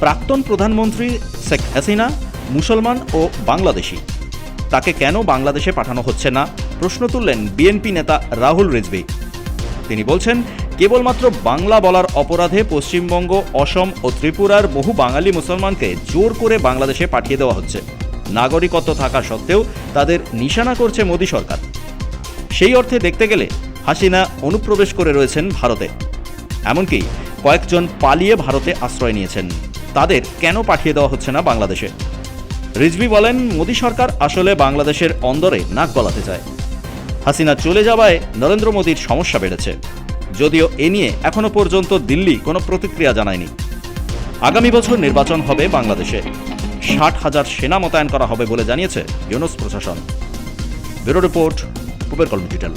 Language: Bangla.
প্রাক্তন প্রধানমন্ত্রী শেখ হাসিনা মুসলমান ও বাংলাদেশি। তাকে কেন বাংলাদেশে পাঠানো হচ্ছে না প্রশ্ন তুললেন বিএনপি নেতা রাহুল রিজভী। তিনি বলছেন, কেবলমাত্র বাংলা বলার অপরাধে পশ্চিমবঙ্গ, অসম ও ত্রিপুরার বহু বাঙালি মুসলমানকে জোর করে বাংলাদেশে পাঠিয়ে দেওয়া হচ্ছে। নাগরিকত্ব থাকা সত্ত্বেও তাদের নিশানা করছে মোদী সরকার। সেই অর্থে দেখতে গেলে হাসিনা অনুপ্রবেশ করে রয়েছেন ভারতে। এমনকি কয়েকজন পালিয়ে ভারতে আশ্রয় নিয়েছেন। তাদের কেন পাঠিয়ে দেওয়া হচ্ছে না বাংলাদেশে? রিজভী বলেন, মোদী সরকার আসলে বাংলাদেশের অন্দরে নাক গলাতে চায়। হাসিনা চলে যাওয়ায় নরেন্দ্র মোদীর সমস্যা বেড়েছে, যদিও এ নিয়ে এখনো পর্যন্ত দিল্লি কোনো প্রতিক্রিয়া জানায়নি। আগামী বছর নির্বাচন হবে বাংলাদেশে। 60,000 সেনা মোতায়েন করা হবে বলে জানিয়েছে ইউনূস প্রশাসন। ব্যুরো রিপোর্ট, পূবের কলম ডিজিটাল।